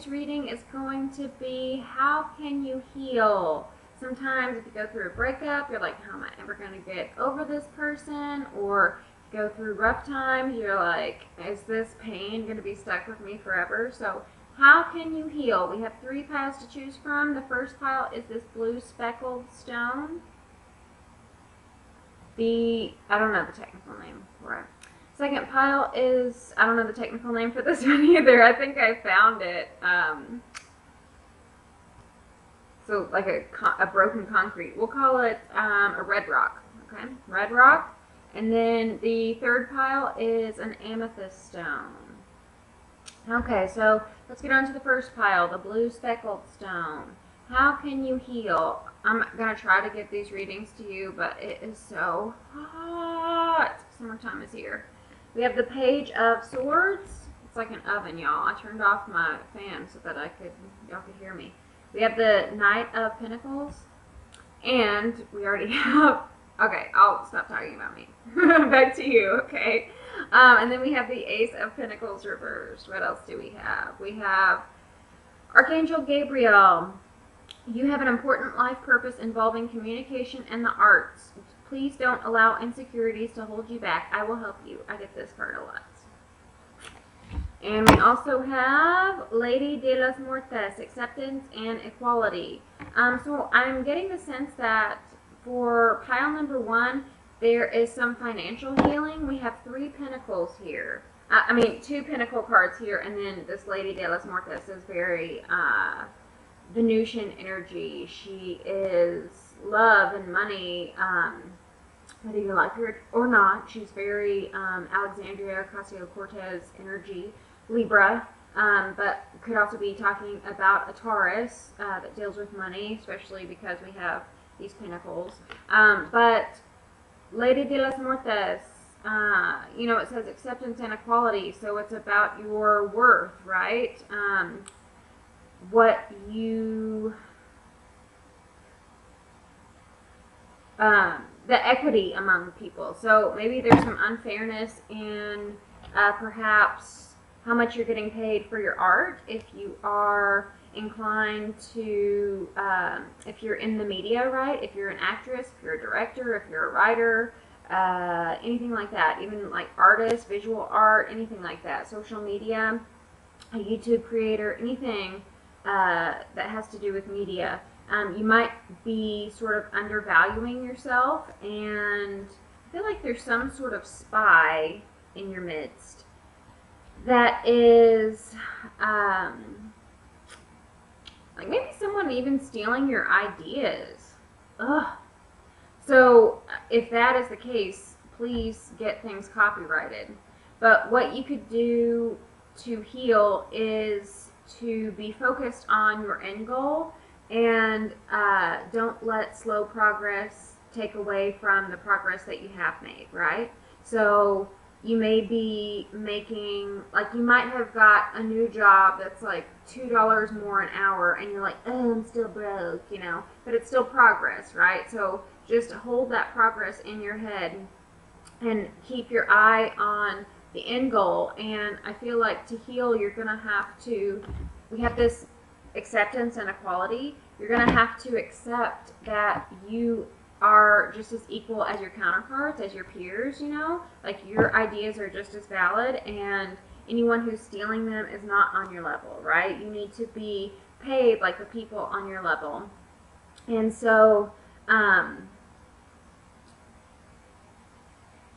today's reading is going to be, how can you heal? Sometimes if you go through a breakup, you're like, how am I ever going to get over this person? Or go through rough times, you're like, is this pain going to be stuck with me forever? So how can you heal? We have 3 piles to choose from. The first pile is this blue speckled stone. I don't know the technical name for it. Second pile is, I don't know the technical name for this one either. I think I found it. So like a broken concrete. We'll call it a red rock. Okay, red rock. And then the third pile is an amethyst stone. Okay, so let's get on to the first pile, the blue speckled stone. How can you heal? I'm going to try to get these readings to you, but it is so hot. Summertime is here. We have the Page of Swords. It's like an oven, y'all. I turned off my fan so that y'all could hear me. We have the Knight of Pentacles. And we already have, okay, I'll stop talking about me. Back to you, okay? And then we have the Ace of Pentacles reversed. What else do we have? We have Archangel Gabriel. You have an important life purpose involving communication and the arts. Please don't allow insecurities to hold you back. I will help you. I get this card a lot. And we also have Lady de las Muertes, acceptance and equality. So I'm getting the sense that for pile number 1, there is some financial healing. We have 3 pentacles here. 2 pentacle cards here, and then this Lady de las Muertes is very Venusian energy. She is love and money, whether you like her or not. She's very Alexandria Ocasio-Cortez energy, Libra, but could also be talking about a Taurus that deals with money, especially because we have these pentacles. But Lady de las Muertes, it says acceptance and equality, so it's about your worth, right? What you, the equity among people. So maybe there's some unfairness in perhaps how much you're getting paid for your art. If you are inclined to, if you're in the media, right? If you're an actress, if you're a director, if you're a writer, anything like that, even like artists, visual art, anything like that, social media, a YouTube creator, anything that has to do with media. You might be sort of undervaluing yourself, and I feel like there's some sort of spy in your midst that is like maybe someone even stealing your ideas. Ugh. So if that is the case, please get things copyrighted. But what you could do to heal is to be focused on your end goal, and don't let slow progress take away from the progress that you have made, right? So you may be making, like you might have got a new job that's like $2 more an hour, and you're like, oh, I'm still broke, but it's still progress, right? So just hold that progress in your head and keep your eye on the end goal. And I feel like to heal, you're going to have to, we have this acceptance and equality. You're going to have to accept that you are just as equal as your counterparts, as your peers, like your ideas are just as valid, and anyone who's stealing them is not on your level, right? You need to be paid like the people on your level. And so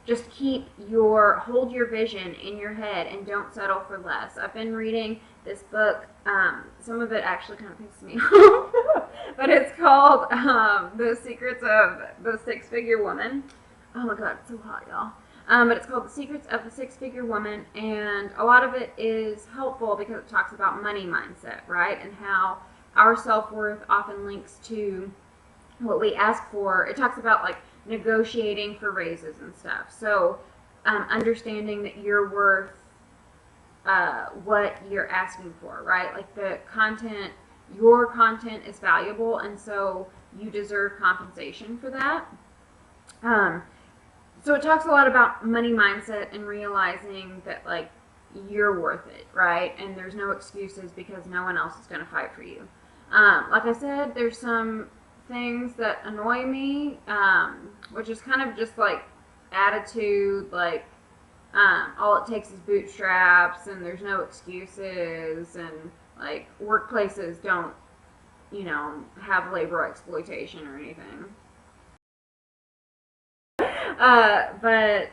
just hold your vision in your head and don't settle for less. I've been reading this book. Some of it actually kind of pisses me off, but it's called The Secrets of the Six-Figure Woman. Oh my God, it's so hot, y'all. But it's called The Secrets of the Six-Figure Woman, and a lot of it is helpful because it talks about money mindset, right? And how our self-worth often links to what we ask for. It talks about like negotiating for raises and stuff. So understanding that you're worth what you're asking for, right? Like your content is valuable, and so you deserve compensation for that. So it talks a lot about money mindset and realizing that like you're worth it, right? And there's no excuses because no one else is going to fight for you. Like I said, there's some things that annoy me, which is kind of just like attitude, like all it takes is bootstraps, and there's no excuses, and like workplaces don't, have labor exploitation or anything. But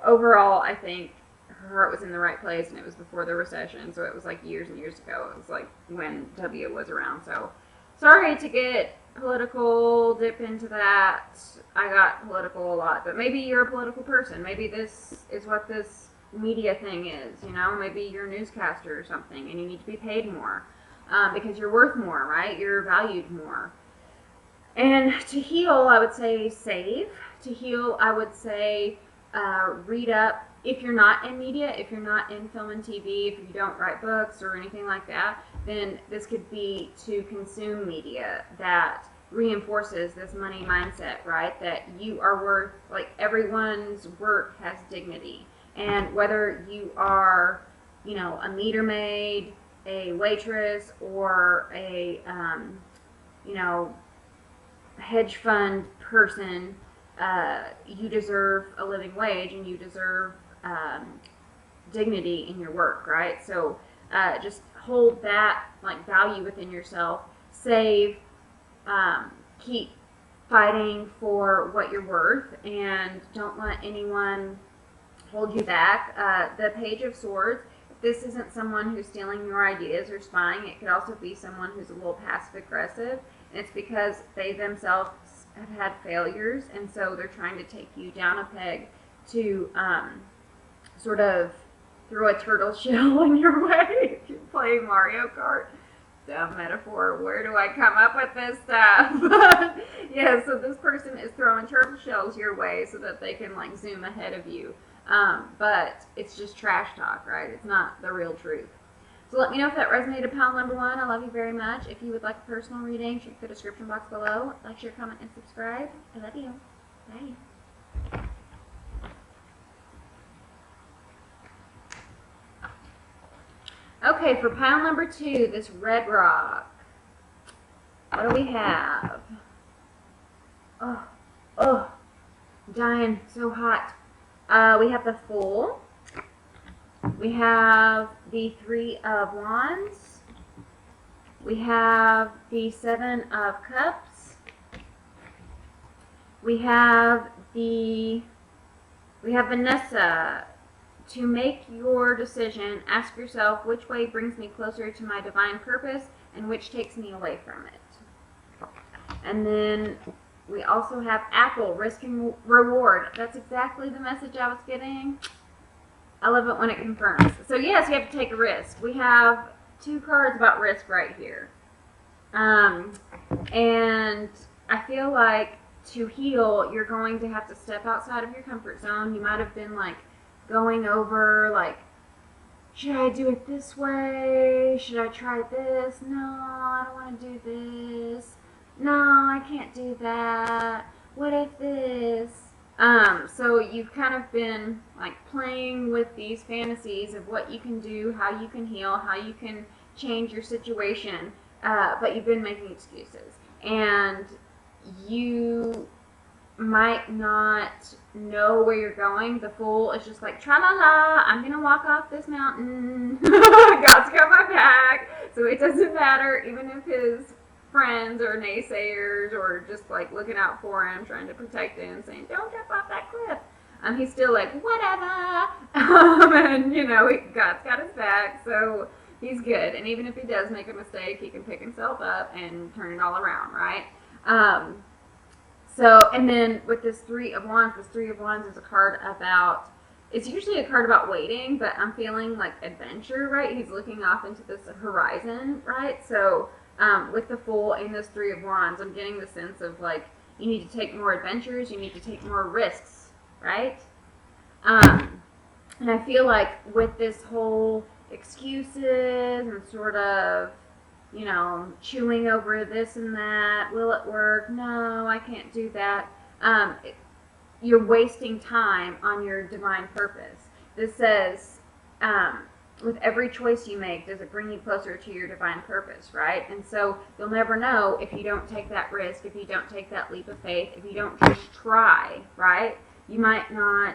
overall, I think her heart was in the right place, and it was before the recession, so it was like years and years ago. It was like when W was around. So sorry to get political, dip into that. I got political a lot, but maybe you're a political person. Maybe this is what this media thing is. Maybe you're a newscaster or something, and you need to be paid more because you're worth more, right? You're valued more. And to heal, I would say save. To heal, I would say read up. If you're not in media, if you're not in film and TV, if you don't write books or anything like that, then this could be to consume media that reinforces this money mindset, right? That you are worth, like everyone's work has dignity. And whether you are, a meter maid, a waitress, or a, hedge fund person, you deserve a living wage, and you deserve dignity in your work, right? So just hold that like value within yourself. Save, keep fighting for what you're worth, and don't let anyone hold you back. The Page of Swords, if this isn't someone who's stealing your ideas or spying, it could also be someone who's a little passive aggressive, and it's because they themselves have had failures, and so they're trying to take you down a peg to sort of throw a turtle shell in your way if you're playing Mario Kart. Dumb metaphor. Where do I come up with this stuff? Yeah, so this person is throwing turtle shells your way so that they can like zoom ahead of you. But it's just trash talk, right? It's not the real truth. So let me know if that resonated, pal number one. I love you very much. If you would like a personal reading, check the description box below. Like, share, comment, and subscribe. I love you. Bye. Okay, for pile number two, this red rock. What do we have? Oh, dying, so hot. We have the Fool. We have the Three of Wands. We have the Seven of Cups. We have Vanessa. To make your decision, ask yourself which way brings me closer to my divine purpose and which takes me away from it. And then we also have Apple, risk and reward. That's exactly the message I was getting. I love it when it confirms. So yes, you have to take a risk. We have two cards about risk right here. And I feel like to heal, you're going to have to step outside of your comfort zone. You might have been like going over like, should I do it this way? Should I try this? No, I don't want to do this. No, I can't do that. What if this? So you've kind of been like playing with these fantasies of what you can do, how you can heal, how you can change your situation, but you've been making excuses. And you might not know where you're going. The Fool is just like, tra-la-la, I'm gonna walk off this mountain. God's got my back. So it doesn't matter, even if his friends or naysayers or just like looking out for him, trying to protect him, saying, don't jump off that cliff. He's still like, whatever. And God's got his back, so he's good. And even if he does make a mistake, he can pick himself up and turn it all around, right? So, and then with this Three of Wands is a card about, it's usually a card about waiting, but I'm feeling like adventure, right? He's looking off into this horizon, right? So, with the Fool and this Three of Wands, I'm getting the sense of like, you need to take more adventures, you need to take more risks, right? And I feel like with this whole excuses and sort of, chewing over this and that. Will it work? No, I can't do that. You're wasting time on your divine purpose. this says, with every choice you make, does it bring you closer to your divine purpose, right? And so you'll never know if you don't take that risk, if you don't take that leap of faith, if you don't just try, right? You might not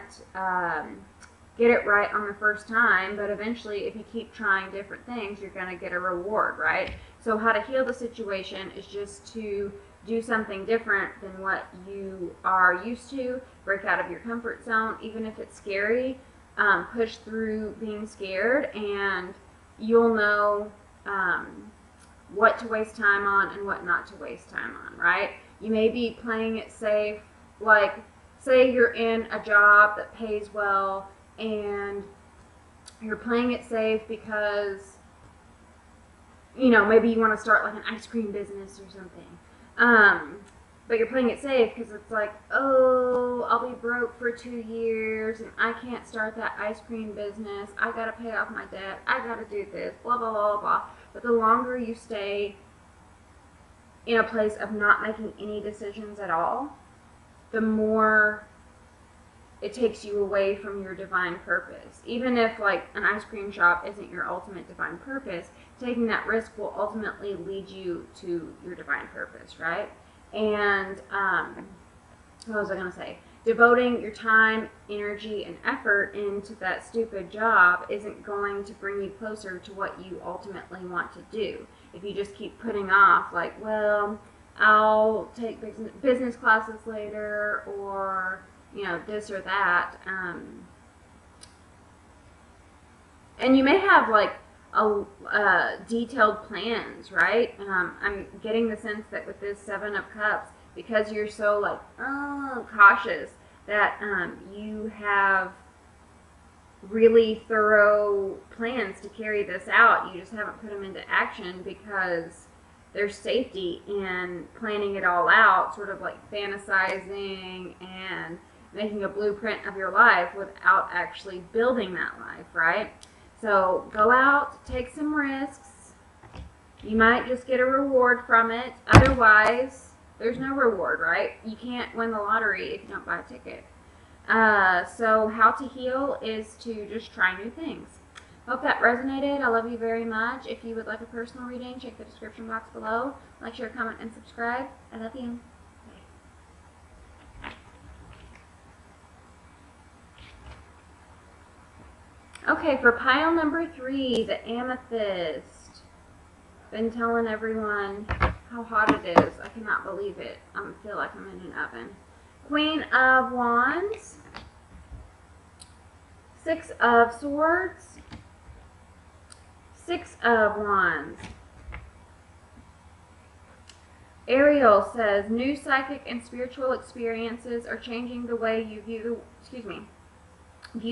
get it right on the first time, but eventually if you keep trying different things, you're going to get a reward, right? So how to heal the situation is just to do something different than what you are used to, break out of your comfort zone, even if it's scary. Push through being scared, and you'll know what to waste time on and what not to waste time on, right? You may be playing it safe, like say you're in a job that pays well and you're playing it safe because, maybe you want to start like an ice cream business or something. But you're playing it safe because it's like, oh, I'll be broke for 2 years and I can't start that ice cream business. I got to pay off my debt. I got to do this, blah, blah, blah, blah. But the longer you stay in a place of not making any decisions at all, the more it takes you away from your divine purpose. Even if like an ice cream shop isn't your ultimate divine purpose, taking that risk will ultimately lead you to your divine purpose, right? And what was I going to say? Devoting your time, energy, and effort into that stupid job isn't going to bring you closer to what you ultimately want to do. If you just keep putting off, like, well, I'll take business classes later, or, this or that. And you may have, like, detailed plans, right? I'm getting the sense that with this Seven of Cups, because you're so like cautious, that you have really thorough plans to carry this out. You just haven't put them into action because there's safety in planning it all out, sort of like fantasizing and making a blueprint of your life without actually building that life, right? So go out, take some risks. You might just get a reward from it. Otherwise, there's no reward, right? You can't win the lottery if you don't buy a ticket. So how to heal is to just try new things. Hope that resonated. I love you very much. If you would like a personal reading, check the description box below. Like, share, comment, and subscribe. I love you. Okay, for pile number 3, the Amethyst. Been telling everyone how hot it is. I cannot believe it. I feel like I'm in an oven. Queen of Wands. 6 of Swords. 6 of Wands. Ariel says, new psychic and spiritual experiences are changing the way you view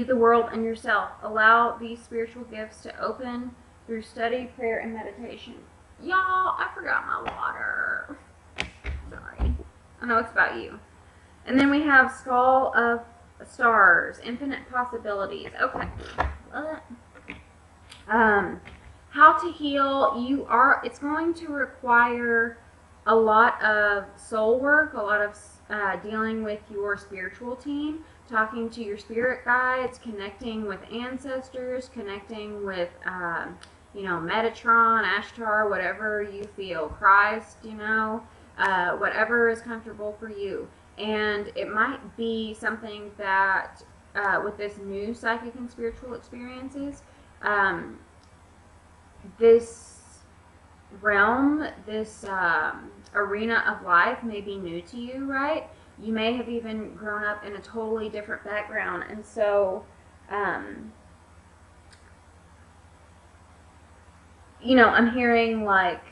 the world and yourself. Allow these spiritual gifts to open through study, prayer, and meditation. Y'all, I forgot my water. Sorry. I know it's about you. And then we have Skull of Stars, infinite possibilities. Okay. How to heal. It's going to require a lot of soul work, a lot of dealing with your spiritual team, talking to your spirit guides, connecting with ancestors, connecting with, Metatron, Ashtar, whatever you feel, Christ, whatever is comfortable for you. And it might be something that, with this new psychic and spiritual experiences, this realm, this arena of life may be new to you, right? You may have even grown up in a totally different background, and so, I'm hearing like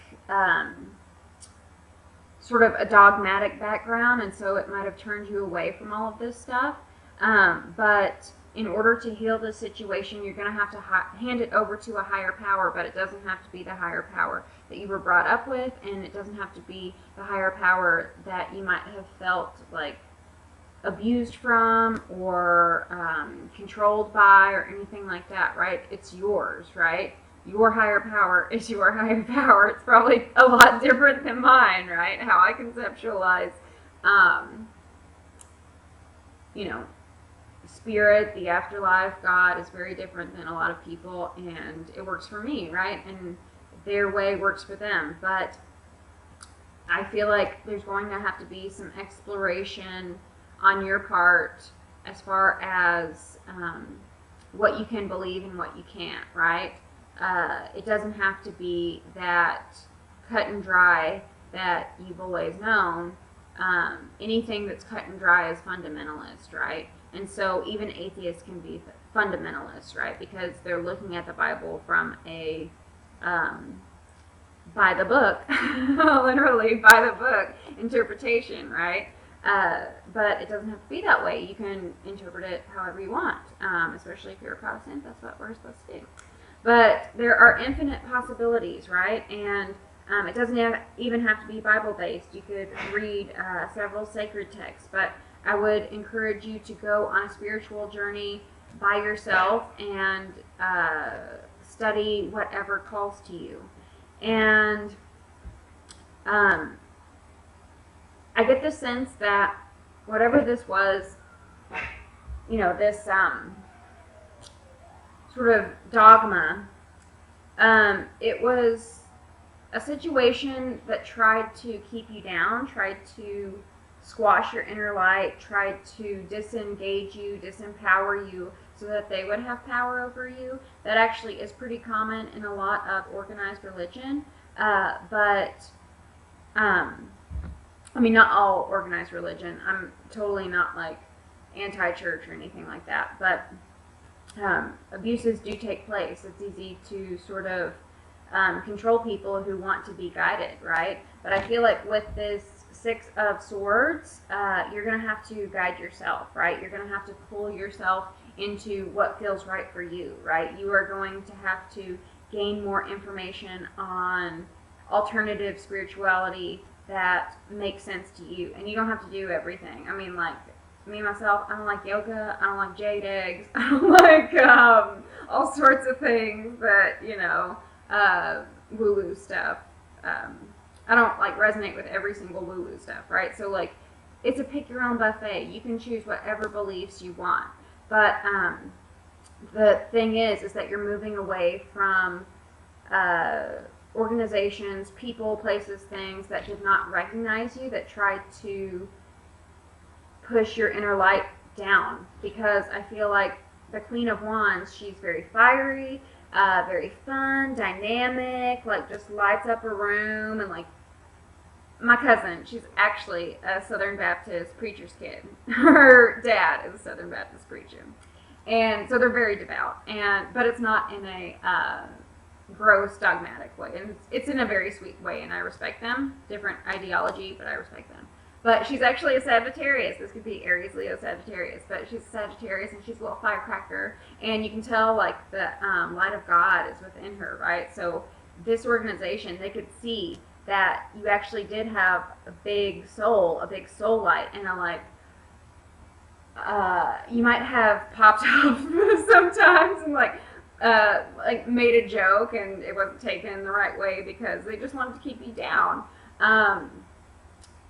sort of a dogmatic background, and so it might have turned you away from all of this stuff. But in order to heal this situation, you're going to have to hand it over to a higher power, but it doesn't have to be the higher power that you were brought up with, and it doesn't have to be the higher power that you might have felt like abused from or controlled by or anything like that, right? It's yours, right? Your higher power is your higher power. It's probably a lot different than mine, right? How I conceptualize, spirit, the afterlife, God is very different than a lot of people, and it works for me, right? And their way works for them. But I feel like there's going to have to be some exploration on your part as far as what you can believe and what you can't, right? It doesn't have to be that cut and dry that you've always known. Anything that's cut and dry is fundamentalist, right? And so even atheists can be fundamentalists, right? Because they're looking at the Bible from a by the book, literally by the book interpretation, right? But it doesn't have to be that way. You can interpret it however you want, especially if you're a Protestant. That's what we're supposed to do. But there are infinite possibilities, right? And it doesn't even have to be Bible-based. You could read several sacred texts, but I would encourage you to go on a spiritual journey by yourself and study whatever calls to you. And I get the sense that whatever this was, this sort of dogma, it was a situation that tried to keep you down, tried to squash your inner light, tried to disengage you, disempower you, so that they would have power over you. That actually is pretty common in a lot of organized religion, but not all organized religion. I'm totally not like anti-church or anything like that, but abuses do take place. It's easy to sort of control people who want to be guided, right? But I feel like with this Six of Swords, you're going to have to guide yourself, right? You're going to have to pull yourself into what feels right for you, right? You are going to have to gain more information on alternative spirituality that makes sense to you. And you don't have to do everything. I mean, like, me, myself, I don't like yoga, I don't like jade eggs, I don't like all sorts of things that, woo-woo stuff. I don't like resonate with every single woo-woo stuff, right? So like, it's a pick your own buffet. You can choose whatever beliefs you want. But the thing is that you're moving away from organizations, people, places, things that did not recognize you, that tried to push your inner light down. Because I feel like the Queen of Wands, she's very fiery, very fun, dynamic, like just lights up a room. And like, my cousin, she's actually a Southern Baptist preacher's kid. Her dad is a Southern Baptist preacher. And so they're very devout, but it's not in a gross, dogmatic way. And it's in a very sweet way, and I respect them. Different ideology, but I respect them. But she's actually a Sagittarius. This could be Aries, Leo, Sagittarius. But she's a Sagittarius, and she's a little firecracker. And you can tell, like, the light of God is within her, right? So this organization, they could see that you actually did have a big soul light, and you might have popped off sometimes and like made a joke, and it wasn't taken the right way because they just wanted to keep you down.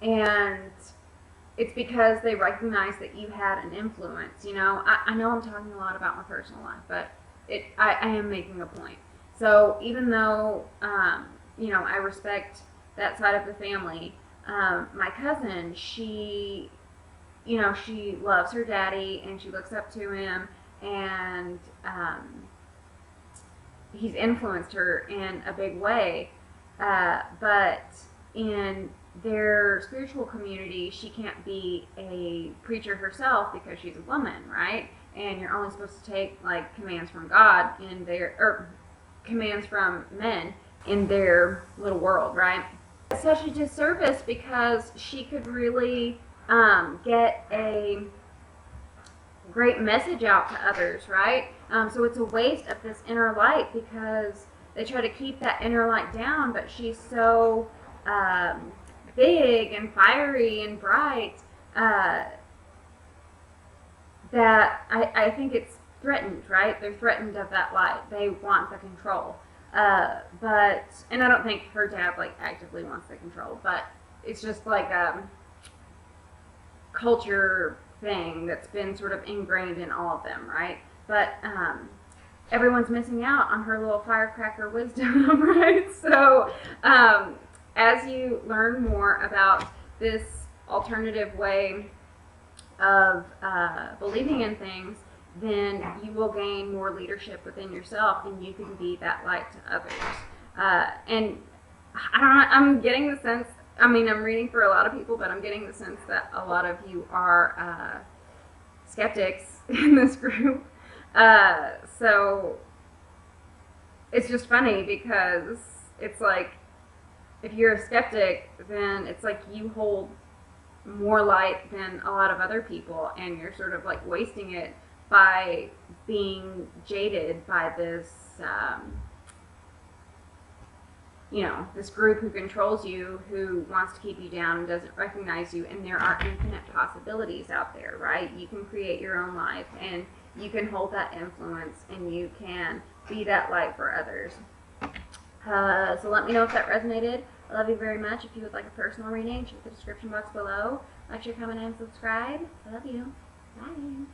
And it's because they recognized that you had an influence. I know I'm talking a lot about my personal life, but I am making a point. So even though I respect that side of the family, my cousin, she loves her daddy and she looks up to him, and he's influenced her in a big way. But in their spiritual community, she can't be a preacher herself because she's a woman, right? And you're only supposed to take like commands from God or commands from men in their little world, right? It's such a disservice because she could really get a great message out to others, right? So it's a waste of this inner light because they try to keep that inner light down, but she's so big and fiery and bright that I think it's threatened, right? They're threatened of that light. They want the control. And I don't think her dad like actively wants the control, but it's just like culture thing that's been sort of ingrained in all of them, right? But everyone's missing out on her little firecracker wisdom, right? So as you learn more about this alternative way of believing in things, then you will gain more leadership within yourself, and you can be that light to others. And I don't know, I'm getting the sense, I mean, I'm reading for a lot of people, but I'm getting the sense that a lot of you are skeptics in this group. So it's just funny because it's like, if you're a skeptic, then it's like you hold more light than a lot of other people, and you're sort of like wasting it by being jaded by this, this group who controls you, who wants to keep you down and doesn't recognize you. And there are infinite possibilities out there, right? You can create your own life, and you can hold that influence, and you can be that light for others. So let me know if that resonated. I love you very much. If you would like a personal reading, check the description box below. Like, share, comment, and subscribe. I love you. Bye.